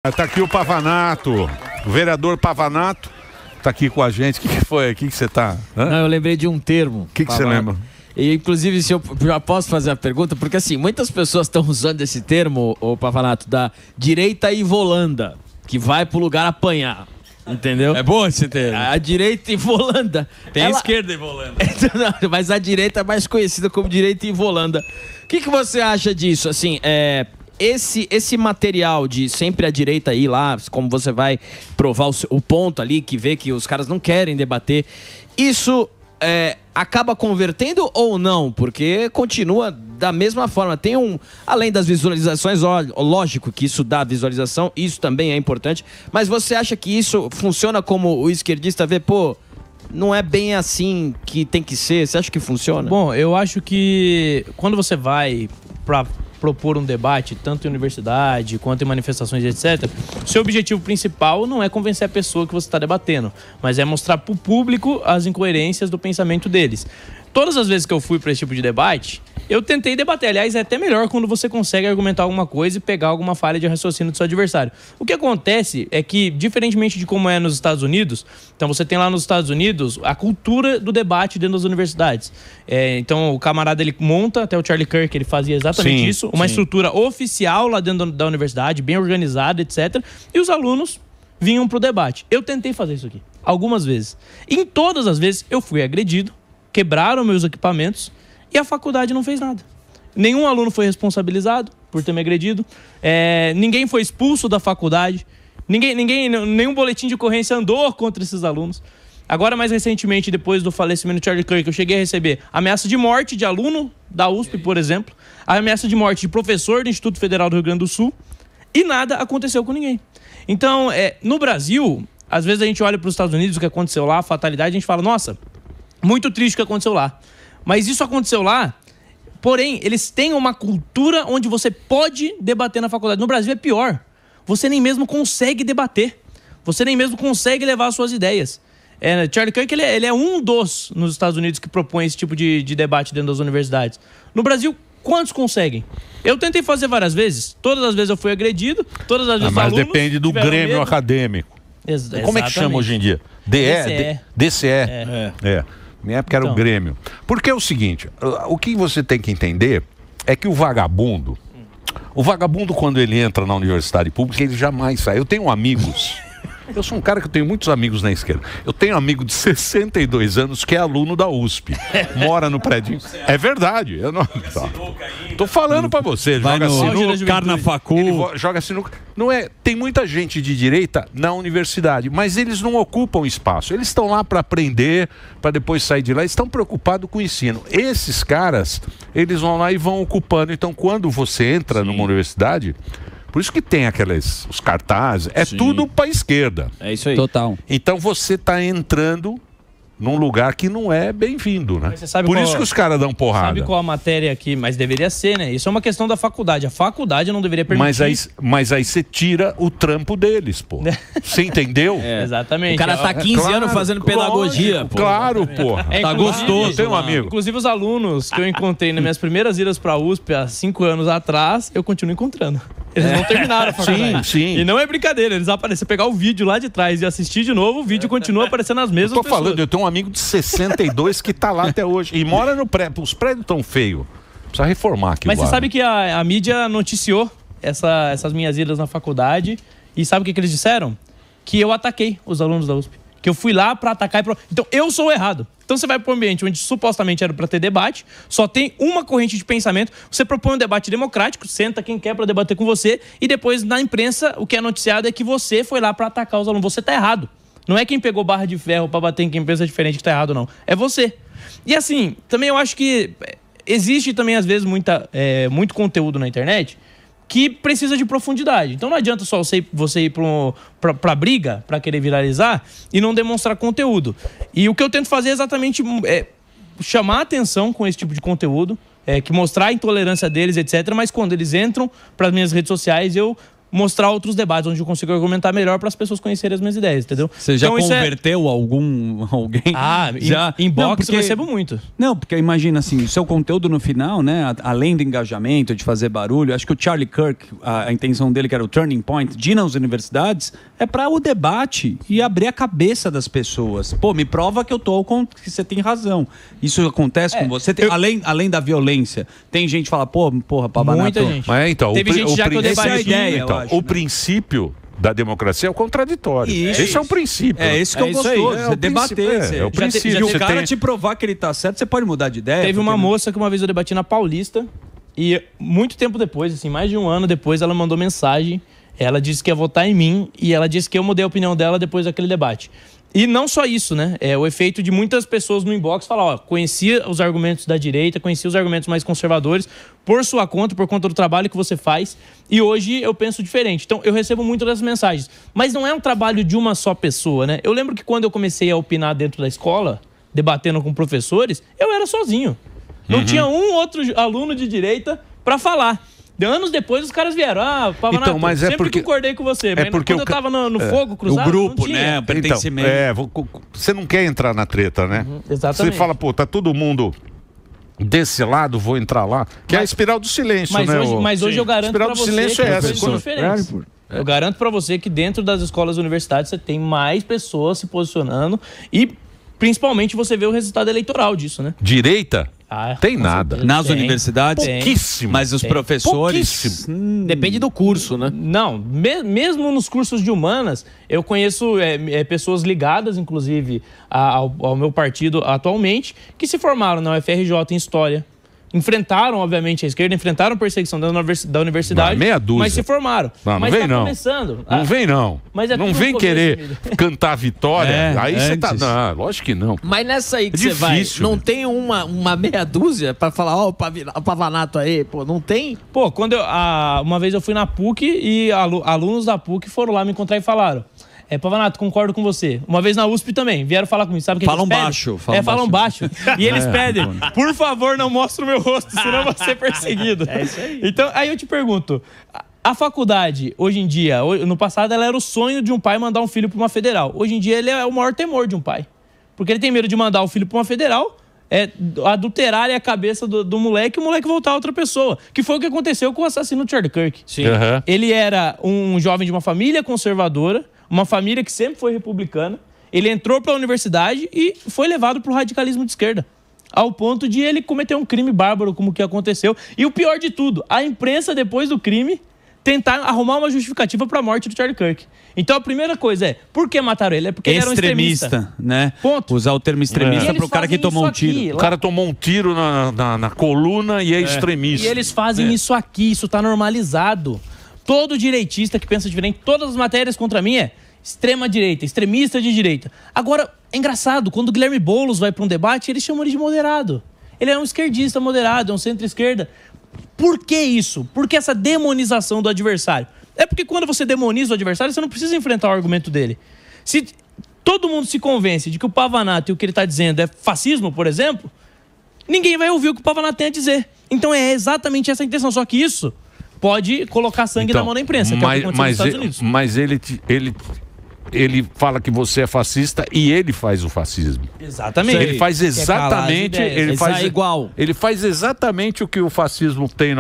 Tá aqui o Pavanato, o vereador Pavanato, tá aqui com a gente. O que foi? O que você tá? Não, eu lembrei de um termo. O que você lembra? E, inclusive, se eu já posso fazer a pergunta, porque assim, muitas pessoas estão usando esse termo, o Pavanato, da direita e volanda, que vai pro lugar apanhar. Entendeu? É bom esse termo. A direita e volanda. Tem a esquerda e volanda. Mas a direita é mais conhecida como direita e volanda. O que você acha disso? Assim, esse material de sempre a direita ir lá, como você vai provar o ponto ali, que vê que os caras não querem debater, isso acaba convertendo ou não? Porque continua da mesma forma. Tem além das visualizações, lógico que isso dá visualização, isso também é importante, mas você acha que isso funciona como o esquerdista vê, pô, não é bem assim que tem que ser? Você acha que funciona? Bom, eu acho que quando você vai para propor um debate, tanto em universidade quanto em manifestações, etc., seu objetivo principal não é convencer a pessoa que você está debatendo, mas é mostrar para o público as incoerências do pensamento deles. Todas as vezes que eu fui para esse tipo de debate, eu tentei debater. Aliás, é até melhor quando você consegue argumentar alguma coisa e pegar alguma falha de raciocínio do seu adversário. O que acontece é que, diferentemente de como é nos Estados Unidos, então você tem lá nos Estados Unidos a cultura do debate dentro das universidades. Então o camarada, ele monta, até o Charlie Kirk, ele fazia exatamente isso, uma estrutura oficial lá dentro da universidade, bem organizada, etc. E os alunos vinham pro debate. Eu tentei fazer isso aqui, algumas vezes. Em todas as vezes eu fui agredido, quebraram meus equipamentos e a faculdade não fez nada. Nenhum aluno foi responsabilizado por ter me agredido, ninguém foi expulso da faculdade, nenhum boletim de ocorrência andou contra esses alunos. Agora, mais recentemente, depois do falecimento do Charlie Kirk, eu cheguei a receber ameaça de morte de aluno da USP, por exemplo, a ameaça de morte de professor do Instituto Federal do Rio Grande do Sul, e nada aconteceu com ninguém. Então, no Brasil, às vezes a gente olha para os Estados Unidos, o que aconteceu lá, a fatalidade, a gente fala, nossa, muito triste o que aconteceu lá. Mas isso aconteceu lá, porém, eles têm uma cultura onde você pode debater na faculdade. No Brasil é pior. Você nem mesmo consegue debater. Você nem mesmo consegue levar as suas ideias. Charlie Kirk, ele é um dos nos Estados Unidos que propõe esse tipo de debate dentro das universidades. No Brasil, quantos conseguem? Eu tentei fazer várias vezes. Todas as vezes eu fui agredido. Todas as vezes mas depende do grêmio acadêmico. Como é que chama hoje em dia? DCE. Minha época era o Grêmio. Porque é o seguinte, o que você tem que entender é que o vagabundo, quando ele entra na universidade pública, ele jamais sai. Eu tenho amigos, eu sou um cara que eu tenho muitos amigos na esquerda. Eu tenho um amigo de 62 anos que é aluno da USP, mora no prédio. É verdade. Eu não tô falando pra você. Joga sinuca, Carnafacu. Joga sinuca. Não é, tem muita gente de direita na universidade, mas eles não ocupam espaço. Eles estão lá para aprender, para depois sair de lá. Eles estão preocupados com o ensino. Esses caras, eles vão lá e vão ocupando. Então, quando você entra numa universidade, por isso que tem os cartazes, tudo para a esquerda. É isso aí. Total. Então você está entrando num lugar que não é bem-vindo, né? Por isso que os caras dão porrada. Sabe qual a matéria aqui? Mas deveria ser, né? Isso é uma questão da faculdade. A faculdade não deveria permitir. Mas aí você tira o trampo deles, pô. Você entendeu? Exatamente. O cara tá 15 anos fazendo pedagogia, pô. Claro, porra. Tá gostoso. Tem um amigo. Inclusive os alunos que eu encontrei nas minhas primeiras idas pra USP há 5 anos atrás, eu continuo encontrando. Eles não terminaram a faculdade. Sim. E não é brincadeira, eles aparecem. Você pegar o vídeo lá de trás e assistir de novo, o vídeo continua aparecendo nas mesmas pessoas. Eu tô falando, eu tenho um amigo de 62 que tá lá até hoje. E mora no prédio. Os prédios tão feios. Precisa reformar aqui. Mas você sabe que a mídia noticiou essas minhas idas na faculdade. E sabe o que eles disseram? Que eu ataquei os alunos da USP. Que eu fui lá pra atacar e... Então eu sou o errado. Então você vai para um ambiente onde supostamente era para ter debate, só tem uma corrente de pensamento, você propõe um debate democrático, senta quem quer para debater com você, e depois na imprensa o que é noticiado é que você foi lá para atacar os alunos. Você tá errado. Não é quem pegou barra de ferro para bater em quem pensa diferente que tá errado, não. É você. E assim, também eu acho que existe também às vezes muito conteúdo na internet que precisa de profundidade. Então não adianta só você ir pra briga, pra querer viralizar e não demonstrar conteúdo. E o que eu tento fazer é exatamente chamar a atenção com esse tipo de conteúdo, que mostrar a intolerância deles, etc. Mas quando eles entram pras minhas redes sociais, eu mostrar outros debates onde eu consigo argumentar melhor para as pessoas conhecerem as minhas ideias, entendeu? Você já Então, converteu alguém? Ah, já? Em box porque eu recebo muito. Não, porque imagina assim, o seu conteúdo no final, né, além do engajamento, de fazer barulho, acho que o Charlie Kirk, a intenção dele, que era o turning point, de ir nas universidades, é para o debate e abrir a cabeça das pessoas. Pô, me prova que que você tem razão. Isso acontece com você? Além da violência, tem gente que fala, porra, Pavanato... Muita gente. Mas então, Teve gente já que eu essa é a debati. ideia, eu então, acho, o né? princípio da democracia é o contraditório. Isso. Esse é o princípio. É isso que eu isso aí. gostoso, É você o debater. princípio, é o princípio. Se o Você cara tem- te provar que ele tá certo, você pode mudar de ideia. Teve uma porque- moça que uma vez eu debati na Paulista e muito tempo depois, assim, mais de um ano depois, ela mandou mensagem. Ela disse que ia votar em mim e ela disse que eu mudei a opinião dela depois daquele debate. E não só isso, né? É o efeito de muitas pessoas no inbox falar, ó, conhecia os argumentos da direita, conhecia os argumentos mais conservadores por sua conta, por conta do trabalho que você faz, e hoje eu penso diferente. Então, eu recebo muito dessas mensagens. Mas não é um trabalho de uma só pessoa, né? Eu lembro que quando eu comecei a opinar dentro da escola, debatendo com professores, eu era sozinho. Não tinha um outro aluno de direita para falar. Anos depois os caras vieram. Pavanato, Então, mas é sempre porque- concordei com você. Mas porque quando eu tava no fogo O cruzado, grupo, não tinha. né? O pertencimento. Você não quer entrar na treta, né? exatamente. Você fala, pô, tá todo mundo desse lado, vou entrar lá. Que é a espiral do silêncio, Mas né? hoje eu garanto Espiral pra do você silêncio que é as essa. coisas são diferentes. Eu garanto pra você que dentro das escolas e universidades você tem mais pessoas se posicionando e principalmente você vê o resultado eleitoral disso, né? Direita? Tem com nada. certeza. Nas Tem. universidades, Tem. Pouquíssimo. mas os professores... Pouquíssimo. Depende do curso, né? Não, mesmo nos cursos de humanas, eu conheço pessoas ligadas, inclusive, ao meu partido atualmente, que se formaram na UFRJ em História. Enfrentaram, obviamente, a esquerda, enfrentaram perseguição da universidade, Meia dúzia. mas se formaram. Não mas vem tá não. começando. Não vem não. Mas é não tudo vem no começo, querer Emílio. cantar vitória. Aí você tá... antes. Não, lógico que não. Mas nessa aí que É você vai, difícil, não né? tem uma meia dúzia pra falar, ó, o Pavanato aí, pô, não tem? Pô, uma vez eu fui na PUC e alunos da PUC foram lá me encontrar e falaram: Pavanato, concordo com você. Uma vez na USP também, vieram falar comigo. Sabe o que Falam eles pedem? baixo, falam baixo. E eles pedem, por favor, não mostre o meu rosto, senão eu vou ser perseguido. É isso aí. Então, aí eu te pergunto, a faculdade, hoje em dia, no passado ela era o sonho de um pai mandar um filho para uma federal. Hoje em dia ele é o maior temor de um pai. Porque ele tem medo de mandar o filho para uma federal, adulterarem a cabeça do moleque e o moleque voltar a outra pessoa. Que foi o que aconteceu com o assassino Charlie Kirk. Sim. Aham. Ele era um jovem de uma família conservadora, uma família que sempre foi republicana. Ele entrou para a universidade e foi levado para o radicalismo de esquerda. Ao ponto de ele cometer um crime bárbaro, como que aconteceu. E o pior de tudo, a imprensa, depois do crime, tentar arrumar uma justificativa para a morte do Charlie Kirk. Então a primeira coisa é, por que mataram ele? É porque ele era um extremista. né? Ponto. Usar o termo E extremista eles pro cara que fazem tomou um isso aqui, tiro. O cara tomou um tiro na coluna e é extremista. E eles fazem isso aqui, isso tá normalizado. Todo direitista que pensa diferente, todas as matérias contra mim é extrema-direita, extremista de direita. Agora, é engraçado, quando o Guilherme Boulos vai para um debate, eles chamam ele de moderado. Ele é um esquerdista moderado, é um centro-esquerda. Por que isso? Por que essa demonização do adversário? É porque quando você demoniza o adversário, você não precisa enfrentar o argumento dele. Se todo mundo se convence de que o Pavanato e o que ele está dizendo é fascismo, por exemplo, ninguém vai ouvir o que o Pavanato tem a dizer. Então é exatamente essa a intenção. Só que isso pode colocar sangue na mão da imprensa, que é o que aconteceu nos Estados Unidos. Mas ele fala que você é fascista e ele faz o fascismo. Exatamente. Ele faz exatamente, igual. Ele faz exatamente o que o fascismo tem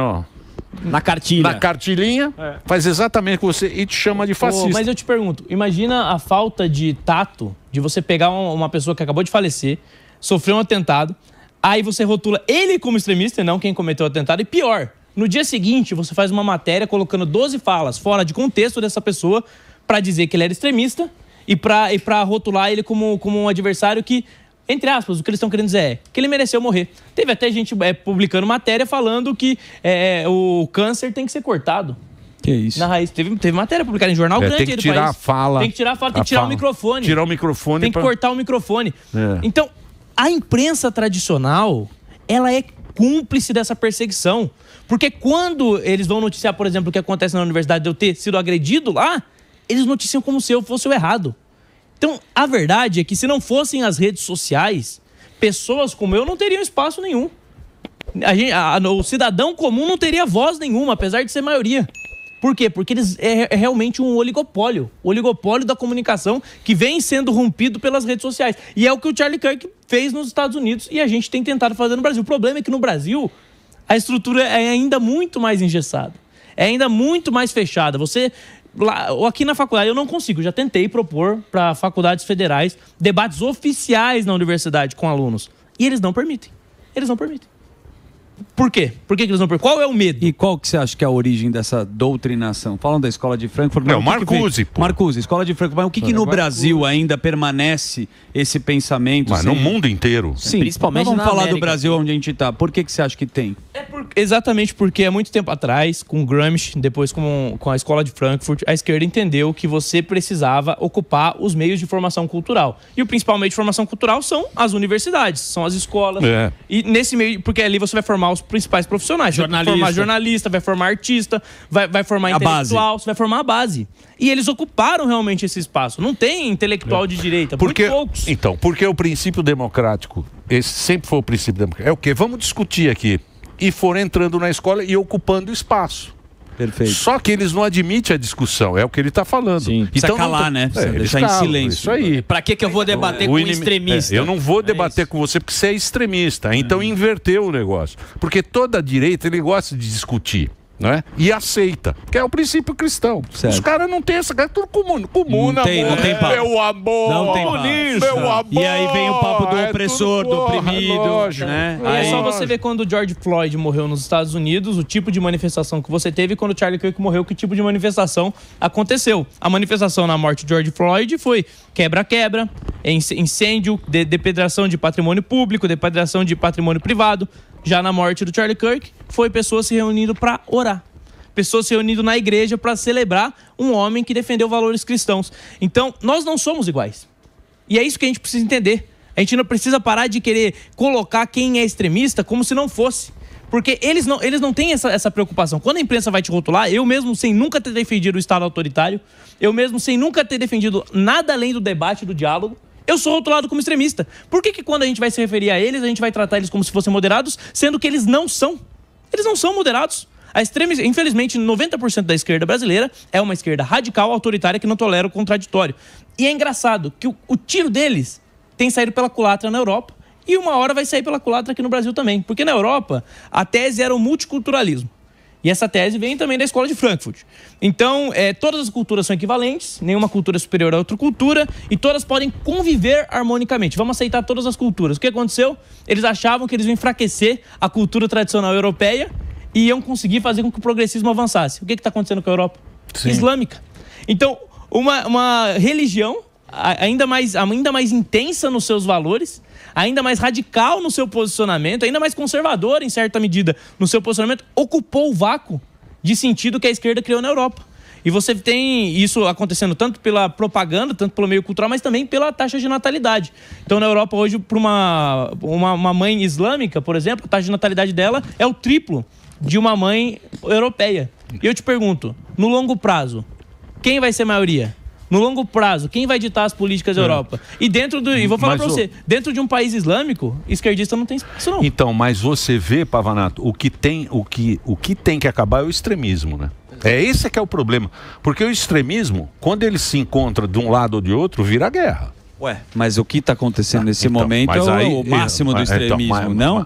Na cartilha. na cartilinha, faz exatamente o que você e te chama de fascista. Mas eu te pergunto, imagina a falta de tato de você pegar uma pessoa que acabou de falecer, sofreu um atentado, aí você rotula ele como extremista e não quem cometeu o atentado, e pior, no dia seguinte você faz uma matéria colocando 12 falas fora de contexto dessa pessoa pra dizer que ele era extremista e pra rotular ele como um adversário que, entre aspas, o que eles estão querendo dizer é que ele mereceu morrer. Teve até gente publicando matéria falando que o câncer tem que ser cortado. Que isso? Na raiz. Teve matéria publicada em jornal grande tem que aí do tirar país. a fala. Tem que tirar a fala, tem que tirar o microfone. Tirar o microfone. Tem que cortar o microfone. É. Então, a imprensa tradicional, ela é cúmplice dessa perseguição. Porque quando eles vão noticiar, por exemplo, o que acontece na universidade de eu ter sido agredido lá, eles noticiam como se eu fosse o errado. Então, a verdade é que se não fossem as redes sociais, pessoas como eu não teriam espaço nenhum. O cidadão comum não teria voz nenhuma, apesar de ser maioria. Por quê? Porque eles é realmente um oligopólio. O oligopólio da comunicação que vem sendo rompido pelas redes sociais. E é o que o Charlie Kirk fez nos Estados Unidos e a gente tem tentado fazer no Brasil. O problema é que no Brasil a estrutura é ainda muito mais engessada. É ainda muito mais fechada. Você... Aqui na faculdade eu não consigo, já tentei propor para faculdades federais debates oficiais na universidade com alunos. E eles não permitem. Eles não permitem. Por quê? Por que eles não permitem? Qual é o medo? E qual que você acha que é a origem dessa doutrinação? Falam da escola de Frankfurt. Não, Marcuse, pô. Marcuse, escola de Frankfurt. Mas o que no Brasil ainda permanece esse pensamento? Mas no mundo inteiro. Sim, principalmente vamos na falar América. do Brasil onde a gente está. Por que você acha que tem? Exatamente porque há muito tempo atrás, com Gramsci, depois com a escola de Frankfurt, a esquerda entendeu que você precisava ocupar os meios de formação cultural. E o principal meio de formação cultural são as universidades, são as escolas. É. E nesse meio, porque ali você vai formar os principais profissionais. Você vai formar jornalista, vai formar artista, vai formar intelectual, você vai formar a base. E eles ocuparam realmente esse espaço. Não tem intelectual de direita, muito poucos. Então, porque o princípio democrático, esse sempre foi o princípio democrático. É o quê? Vamos discutir aqui. E foram entrando na escola e ocupando espaço. Perfeito. Só que eles não admitem a discussão, é o que ele está falando. Sim. Precisa calar, né? Precisa deixar em silêncio. Isso aí. Pra que eu vou debater com um extremista? Eu não vou debater com você porque você é extremista. Então inverteu o negócio. Porque toda direita ele gosta de discutir. Né? E aceita, que é o princípio cristão. Certo. Os caras não têm essa coisa, tudo comum, não tem papo. Meu amor, não tem meu amor. E aí vem o papo do opressor, do oprimido, lógico, né? É só você ver quando o George Floyd morreu nos Estados Unidos, o tipo de manifestação que você teve, e quando o Charlie Kirk morreu, que tipo de manifestação aconteceu. A manifestação na morte de George Floyd foi quebra-quebra, incêndio, depredação de patrimônio público, depredação de patrimônio privado. Já na morte do Charlie Kirk, foi pessoas se reunindo para orar. Pessoas se reunindo na igreja para celebrar um homem que defendeu valores cristãos. Então, nós não somos iguais. E é isso que a gente precisa entender. A gente não precisa parar de querer colocar quem é extremista como se não fosse. Porque eles não têm essa preocupação. Quando a imprensa vai te rotular, eu mesmo sem nunca ter defendido o Estado autoritário, eu mesmo sem nunca ter defendido nada além do debate, do diálogo, eu sou rotulado como extremista. Por que quando a gente vai se referir a eles, a gente vai tratar eles como se fossem moderados, sendo que eles não são? Eles não são moderados. Infelizmente, 90% da esquerda brasileira é uma esquerda radical, autoritária, que não tolera o contraditório. E é engraçado que o tiro deles tem saído pela culatra na Europa e uma hora vai sair pela culatra aqui no Brasil também. Porque na Europa, a tese era o multiculturalismo. E essa tese vem também da escola de Frankfurt. Então, todas as culturas são equivalentes, nenhuma cultura é superior a outra cultura, e todas podem conviver harmonicamente. Vamos aceitar todas as culturas. O que aconteceu? Eles achavam que eles iam enfraquecer a cultura tradicional europeia e iam conseguir fazer com que o progressismo avançasse. O que está acontecendo com a Europa? Sim. Islâmica. Então, uma religião ainda mais intensa nos seus valores, ainda mais radical no seu posicionamento, ainda mais conservador, em certa medida, no seu posicionamento, ocupou o vácuo de sentido que a esquerda criou na Europa. E você tem isso acontecendo tanto pela propaganda, tanto pelo meio cultural, mas também pela taxa de natalidade. Então, na Europa, hoje, para uma mãe islâmica, por exemplo, a taxa de natalidade dela é o triplo de uma mãe europeia. E eu te pergunto, no longo prazo, quem vai ser maioria? No longo prazo, quem vai ditar as políticas da Europa? E vou falar para você, dentro de um país islâmico, esquerdista não tem espaço, não. Então, mas você vê, Pavanato, o que tem que acabar é o extremismo, né? Esse que é o problema. Porque o extremismo, quando ele se encontra de um lado ou de outro, vira guerra. Ué, mas o que está acontecendo nesse momento é o máximo do extremismo, não?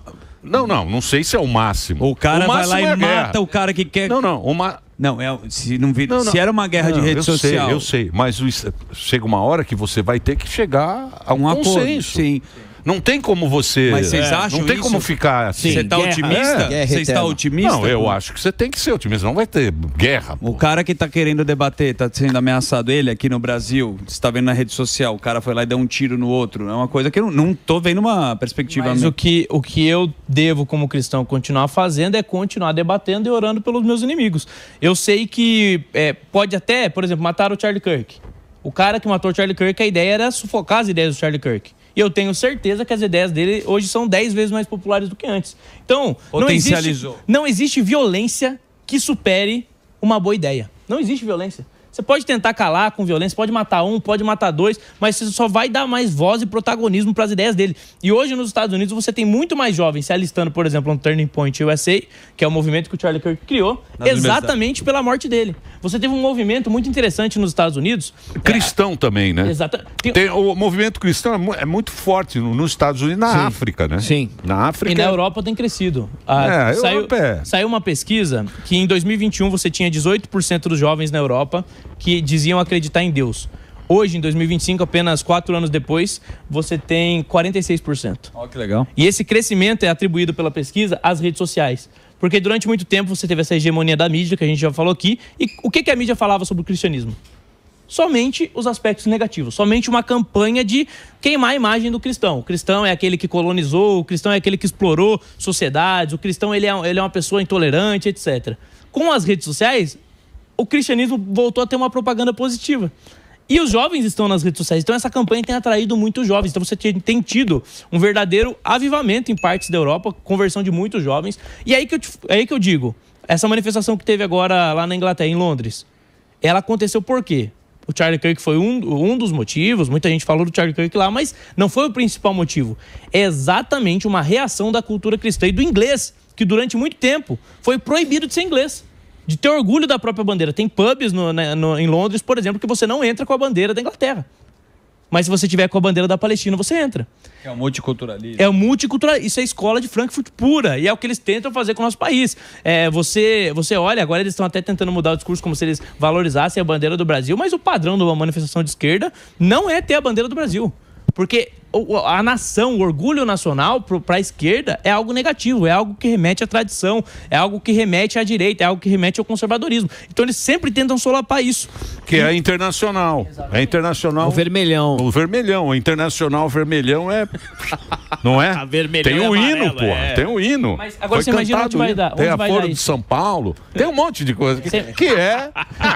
Não sei se é o máximo. O cara vai lá e mata o cara que quer... Não, se era uma guerra de rede social... Eu sei, mas chega uma hora que você vai ter que chegar a um consenso. Acordo, sim. Não tem como você... Mas vocês acham não tem isso? como ficar assim. Você está otimista? Você está otimista? Não, eu acho que você tem que ser otimista. Não vai ter guerra. O cara que está querendo debater, está sendo ameaçado, ele aqui no Brasil, você está vendo na rede social, o cara foi lá e deu um tiro no outro. É uma coisa que eu não estou vendo uma perspectiva... Mas o que eu devo, como cristão, continuar fazendo é continuar debatendo e orando pelos meus inimigos. Eu sei que pode até, por exemplo, matar o Charlie Kirk. O cara que matou o Charlie Kirk, a ideia era sufocar as ideias do Charlie Kirk. E eu tenho certeza que as ideias dele hoje são 10 vezes mais populares do que antes. Então, não existe violência que supere uma boa ideia. Não existe violência. Você pode tentar calar com violência, pode matar um, pode matar dois, mas você só vai dar mais voz e protagonismo para as ideias dele. E hoje nos Estados Unidos você tem muito mais jovens se alistando, por exemplo, no Turning Point USA, que é o movimento que o Charlie Kirk criou, exatamente pela morte dele. Você teve um movimento muito interessante nos Estados Unidos. Cristão também, né? Exatamente. O movimento cristão é muito forte nos Estados Unidos e na África, né? Sim. Na África. E na Europa tem crescido. Saiu uma pesquisa que em 2021 você tinha 18% dos jovens na Europa que diziam acreditar em Deus. Hoje, em 2025, apenas 4 anos depois, você tem 46%. Ó, que legal. E esse crescimento é atribuído pela pesquisa às redes sociais. Porque durante muito tempo você teve essa hegemonia da mídia, que a gente já falou aqui. E o que a mídia falava sobre o cristianismo? Somente os aspectos negativos, somente uma campanha de queimar a imagem do cristão. O cristão é aquele que colonizou, o cristão é aquele que explorou sociedades, o cristão ele é uma pessoa intolerante, etc. Com as redes sociais, o cristianismo voltou a ter uma propaganda positiva. E os jovens estão nas redes sociais, então essa campanha tem atraído muitos jovens. Então você tem tido um verdadeiro avivamento em partes da Europa, conversão de muitos jovens. E aí que eu digo, essa manifestação que teve agora lá na Inglaterra, em Londres, ela aconteceu por quê? O Charlie Kirk foi um dos motivos, muita gente falou do Charlie Kirk lá, mas não foi o principal motivo. É exatamente uma reação da cultura cristã e do inglês, que durante muito tempo foi proibido de ser inglês, de ter orgulho da própria bandeira. Tem pubs em Londres, por exemplo, que você não entra com a bandeira da Inglaterra. Mas se você tiver com a bandeira da Palestina, você entra. É o multiculturalismo. É o multiculturalismo. Isso é escola de Frankfurt pura. E é o que eles tentam fazer com o nosso país. Você olha, agora eles estão até tentando mudar o discurso como se eles valorizassem a bandeira do Brasil, mas o padrão de uma manifestação de esquerda não é ter a bandeira do Brasil. Porque a nação, o orgulho nacional para a esquerda é algo negativo, é algo que remete à tradição, é algo que remete à direita, é algo que remete ao conservadorismo. Então eles sempre tentam solapar isso. Que é internacional. É internacional. O vermelhão. O vermelhão. O internacional vermelhão é... Não é? Tem um hino, pô. Tem um hino. Mas agora você imagina onde vai dar. Tem a Foro de São Paulo. Tem um monte de coisa que é...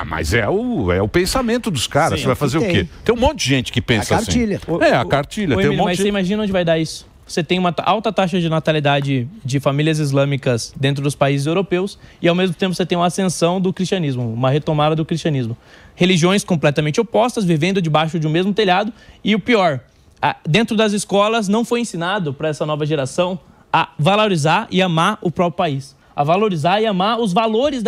mas é o pensamento dos caras. Você vai fazer o quê? Tem um monte de gente que pensa assim. A cartilha. Mas você imagina onde vai dar isso? Você tem uma alta taxa de natalidade de famílias islâmicas dentro dos países europeus e, ao mesmo tempo, você tem uma ascensão do cristianismo, uma retomada do cristianismo. Religiões completamente opostas, vivendo debaixo de um mesmo telhado. E o pior, dentro das escolas não foi ensinado para essa nova geração a valorizar e amar o próprio país. A valorizar e amar os valores,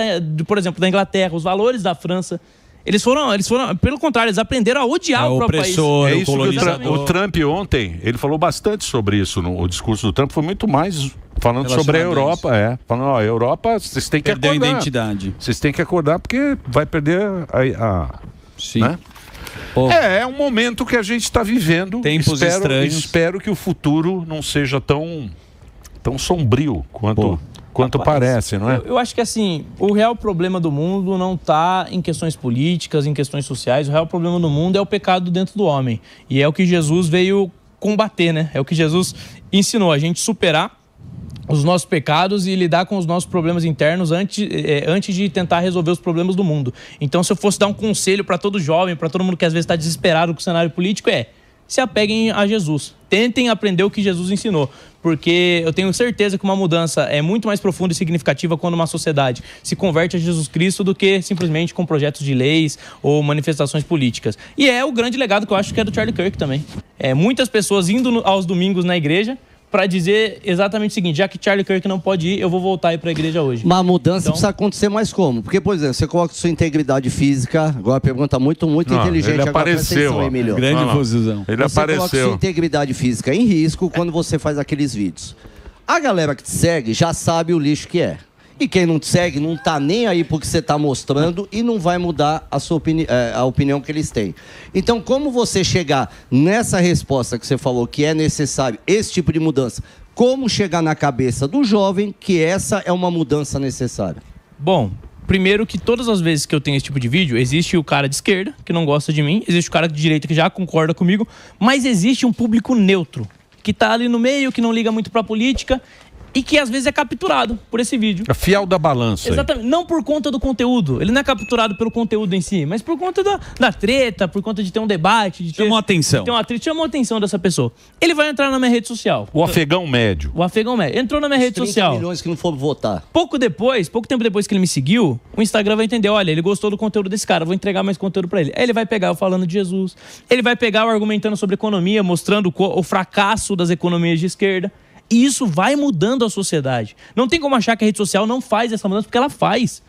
por exemplo, da Inglaterra, os valores da França. Eles foram, pelo contrário, eles aprenderam a odiar o próprio país. É isso que o Trump ontem, ele falou bastante sobre isso. O discurso do Trump foi muito mais falando sobre a Europa. Falando, a Europa, vocês têm que acordar. Perdeu a identidade. Vocês têm que acordar porque vai perder Sim. Né? É um momento que a gente está vivendo. Tempos estranhos. Espero que o futuro não seja tão sombrio quanto parece, não é? Eu acho que assim, o real problema do mundo não está em questões políticas, em questões sociais. O real problema do mundo é o pecado dentro do homem. E é o que Jesus veio combater, né? É o que Jesus ensinou, a gente superar os nossos pecados e lidar com os nossos problemas internos antes de tentar resolver os problemas do mundo. Então, se eu fosse dar um conselho para todo jovem, para todo mundo que às vezes está desesperado com o cenário político, se apeguem a Jesus. Tentem aprender o que Jesus ensinou. Porque eu tenho certeza que uma mudança é muito mais profunda e significativa quando uma sociedade se converte a Jesus Cristo do que simplesmente com projetos de leis ou manifestações políticas. E é o grande legado que eu acho que é do Charlie Kirk também. Muitas pessoas indo aos domingos na igreja para dizer exatamente o seguinte: já que Charlie Kirk não pode ir, eu vou voltar a ir para a igreja hoje. Mas a mudança precisa acontecer mais como? Porque, por exemplo, você coloca sua integridade física, agora a pergunta muito inteligente. Ele apareceu, Emílio. Grande confusão. Ele você apareceu. Coloca sua integridade física em risco quando você faz aqueles vídeos. A galera que te segue já sabe o lixo que é. E quem não te segue não tá nem aí porque você tá mostrando e não vai mudar a sua a opinião que eles têm. Então, como você chegar nessa resposta que você falou que é necessário esse tipo de mudança, como chegar na cabeça do jovem que essa é uma mudança necessária? Bom, primeiro que todas as vezes que eu tenho esse tipo de vídeo, existe o cara de esquerda que não gosta de mim, existe o cara de direita que já concorda comigo, mas existe um público neutro que tá ali no meio, que não liga muito pra política. e que às vezes é capturado por esse vídeo. É fiel da balança. Exatamente. Não por conta do conteúdo. Ele não é capturado pelo conteúdo em si, mas por conta da treta, por conta de ter um debate. Chamou atenção. De ter uma treta, chamou a atenção dessa pessoa. Ele vai entrar na minha rede social. O afegão médio. O afegão médio. Entrou na minha rede 30 social. milhões que não foram votar. Pouco tempo depois que ele me seguiu, o Instagram vai entender, olha, ele gostou do conteúdo desse cara, vou entregar mais conteúdo pra ele. Aí ele vai pegar eu falando de Jesus. Ele vai pegar eu argumentando sobre economia, mostrando o fracasso das economias de esquerda. E isso vai mudando a sociedade. Não tem como achar que a rede social não faz essa mudança, porque ela faz.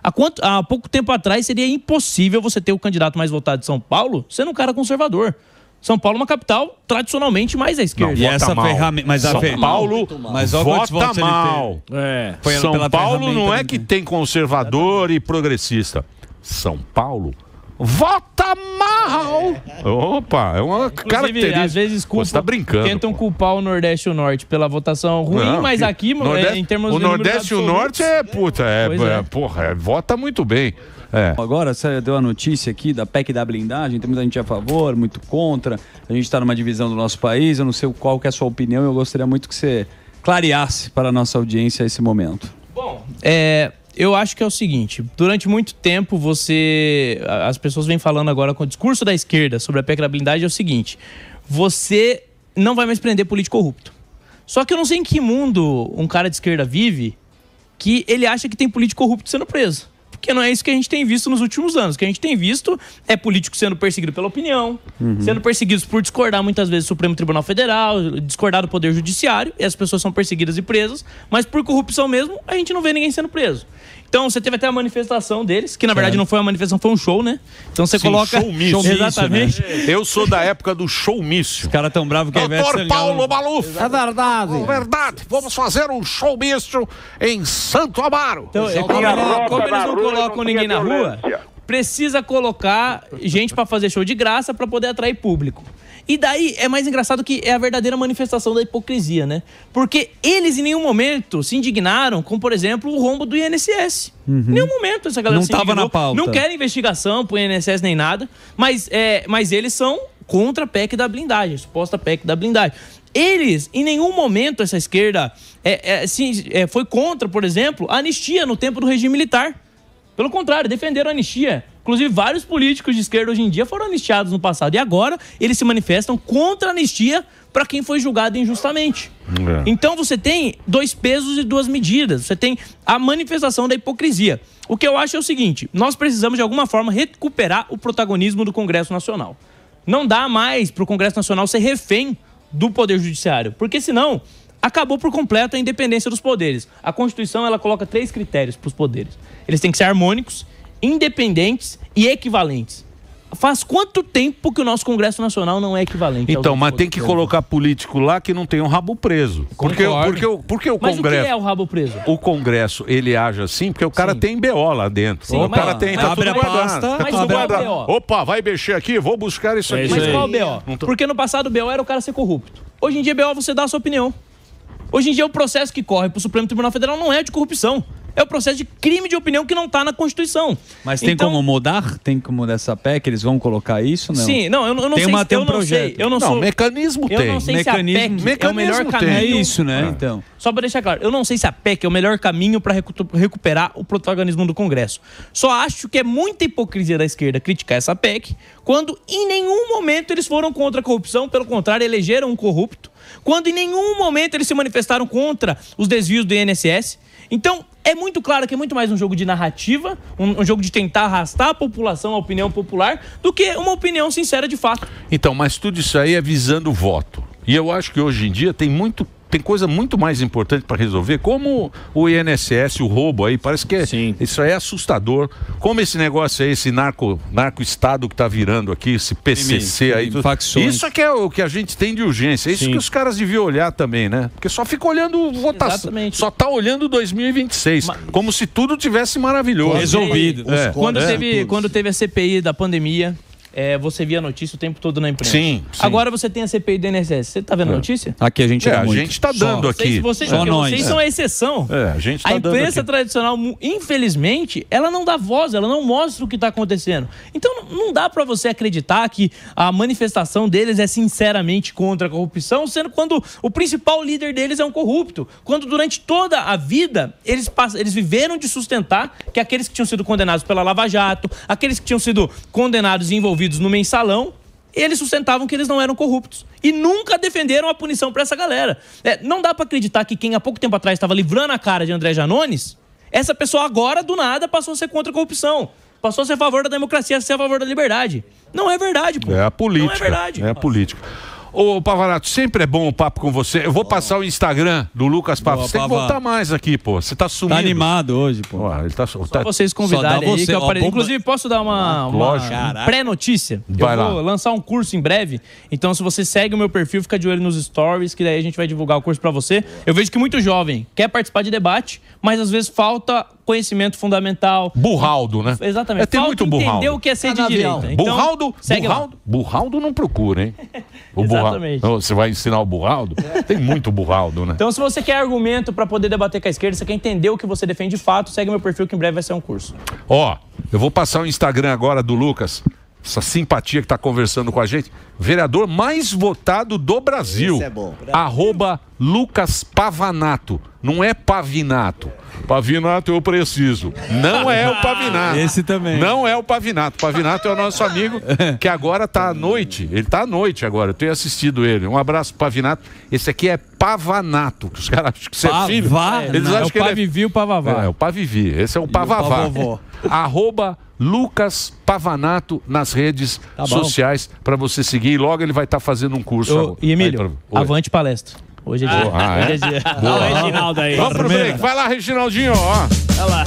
Há pouco tempo atrás seria impossível você ter o candidato mais votado de São Paulo sendo um cara conservador. São Paulo é uma capital tradicionalmente mais à esquerda. Não, E essa mal. ferramenta. Mas São Paulo mas olha quantos vota votos ele mal. É. Foi São pela Paulo não ferramenta é que tem conservador e progressista. São Paulo vota mal. Opa, é uma característica. Às vezes Você tá brincando. tentam culpar o Nordeste e o Norte pela votação ruim, Não, mas aqui, em termos o de números Nordeste e o absolutos, Norte Pois é. vota muito bem. É. Agora, você deu a notícia aqui da PEC da blindagem, tem muita gente a favor, muito contra. A gente está numa divisão do nosso país, eu não sei qual que é a sua opinião, eu gostaria muito que você clareasse para a nossa audiência esse momento. Bom, eu acho que é o seguinte, durante muito tempo as pessoas vêm falando agora com o discurso da esquerda sobre a PEC da blindagem é o seguinte, você não vai mais prender político corrupto. Só que eu não sei em que mundo um cara de esquerda vive que ele acha que tem político corrupto sendo preso. Porque não é isso que a gente tem visto nos últimos anos. O que a gente tem visto é político sendo perseguido pela opinião, sendo perseguidos por discordar muitas vezes do Supremo Tribunal Federal, discordar do Poder Judiciário, e as pessoas são perseguidas e presas, mas por corrupção mesmo, a gente não vê ninguém sendo preso. Então, você teve até a manifestação deles, que na verdade não foi uma manifestação, foi um show, né? Então você coloca... Showmício. Exatamente. Eu sou da época do showmício. Os caras tão bravos que Doutor Paulo Maluf. É verdade. Verdade. Vamos fazer um showmício em Santo Amaro. Então, como eles não colocam ninguém na rua, precisa colocar gente pra fazer show de graça pra poder atrair público. E daí é mais engraçado que é a verdadeira manifestação da hipocrisia, né? Porque eles em nenhum momento se indignaram com, por exemplo, o rombo do INSS. Em nenhum momento essa galera Não se tava indignou. na pauta. Não querem investigação pro INSS nem nada, mas eles são contra a PEC da blindagem, a suposta PEC da blindagem. Eles, em nenhum momento, essa esquerda foi contra, por exemplo, a anistia no tempo do regime militar. Pelo contrário, defenderam a anistia. Inclusive, vários políticos de esquerda hoje em dia foram anistiados no passado. E agora, eles se manifestam contra a anistia para quem foi julgado injustamente. Então, você tem dois pesos e duas medidas. Você tem a manifestação da hipocrisia. O que eu acho é o seguinte, nós precisamos, de alguma forma, recuperar o protagonismo do Congresso Nacional. Não dá mais para o Congresso Nacional ser refém do Poder Judiciário, porque senão acabou por completo a independência dos poderes. A Constituição, ela coloca 3 critérios para os poderes. Eles têm que ser harmônicos, independentes e equivalentes. Faz quanto tempo que o nosso Congresso Nacional não é equivalente? Então, mas tem que colocar político lá que não tem um rabo preso. Porque o Mas Congresso... o que é o rabo preso? O Congresso, ele age assim porque o cara tem BO lá dentro. Sim, o cara tem... Tá abre tudo a guardado. pasta, Mas Tá tudo qual é o guardado. BO? Opa, vai mexer aqui, vou buscar isso aqui. Mas qual é o Não BO? tô- Porque no passado o BO era o cara ser corrupto. Hoje em dia, BO você dá a sua opinião. Hoje em dia, o processo que corre pro Supremo Tribunal Federal não é de corrupção. É o processo de crime de opinião que não está na Constituição. Mas tem Então, como mudar? Tem como mudar essa PEC? Eles vão colocar isso? Não. Sim, não, eu não Tem sei uma- se tem eu um não projeto. sei. Eu não Não, sou. mecanismo Eu tem. não sei se a PEC é o melhor Mecanismo tem. caminho. É isso, né? Então. Só para deixar claro, eu não sei se a PEC é o melhor caminho para recuperar o protagonismo do Congresso. Só acho que é muita hipocrisia da esquerda criticar essa PEC, quando em nenhum momento eles foram contra a corrupção, pelo contrário, elegeram um corrupto, quando em nenhum momento eles se manifestaram contra os desvios do INSS. Então, é muito claro que é muito mais um jogo de narrativa, um jogo de tentar arrastar a população, a opinião popular, do que uma opinião sincera de fato. Então, mas tudo isso aí é visando o voto. E eu acho que hoje em dia tem coisa muito mais importante para resolver, como o INSS, o roubo aí, parece que isso aí é assustador. Como esse negócio aí, esse narco-estado que tá virando aqui, esse PCC aí. Tudo. Facções. Isso é que é o que a gente tem de urgência. É isso que os caras deviam olhar também, né? Porque só fica olhando votação. Exatamente. Só tá olhando 2026. Como se tudo tivesse maravilhoso. Resolvido. Quando teve a CPI da pandemia, você via notícia o tempo todo na imprensa. Sim. Agora você tem a CPI do INSS. Você tá vendo a notícia? Aqui a gente a gente tá dando aqui. Vocês Só nós. vocês são a exceção. A gente tá a dando imprensa aqui. tradicional, infelizmente, ela não dá voz, ela não mostra o que está acontecendo. Então não dá para você acreditar que a manifestação deles é sinceramente contra a corrupção, sendo quando o principal líder deles é um corrupto. Quando durante toda a vida eles viveram de sustentar que aqueles que tinham sido condenados pela Lava Jato, aqueles que tinham sido condenados e envolvidos no mensalão, eles sustentavam que eles não eram corruptos. E nunca defenderam a punição para essa galera. Não dá para acreditar que quem há pouco tempo atrás estava livrando a cara de André Janones, essa pessoa agora, do nada, passou a ser contra a corrupção. Passou a ser a favor da democracia, a ser a favor da liberdade. Não é verdade, pô. É a política. Não é verdade. É a política. Ô, Pavanato, sempre é bom o papo com você. Eu vou passar o Instagram do Lucas Pava. Você tem que voltar mais aqui, pô. Você tá sumindo. Tá animado hoje, pô. Ele tá, Só vocês convidarem aí que eu apareço. Inclusive, posso dar uma pré-notícia? Vai eu vou lançar um curso em breve. Então, se você segue o meu perfil, fica de olho nos stories, que daí a gente vai divulgar o curso pra você. Eu vejo que muito jovem quer participar de debate, mas às vezes falta conhecimento fundamental. Burraldo, né? Exatamente. Tem muito burraldo. Entender o que é ser de direita. Então, segue burraldo não procura, hein? O Exatamente. Você vai ensinar o burraldo? Tem muito burraldo, né? Então, se você quer argumento para poder debater com a esquerda, você quer entender o que você defende de fato, segue meu perfil que em breve vai ser um curso. Eu vou passar o Instagram agora do Lucas. Essa simpatia que tá conversando com a gente. Vereador mais votado do Brasil. Esse é bom. @Lucas Pavanato. Não é Pavinato. Pavinato eu preciso. Não é o Pavinato. Esse também. Não é o Pavinato. Pavinato é o nosso amigo que agora tá à noite. Ele tá à noite agora. Eu tenho assistido ele. Um abraço, Pavinato. Esse aqui é Pavanato. Os caras acham que você é filho. Eles acham que o Pavivi e o Pavavá. É o Pavivi. Esse é o Pavavá. @Lucas Pavanato nas redes sociais para você seguir. E logo ele vai estar fazendo um curso. E Emílio, avante palestra. Hoje é dia. Hoje é dia. Boa. Olha o Reginaldo aí. Vamos pro break. Vai lá, Reginaldinho. Ó. Vai lá.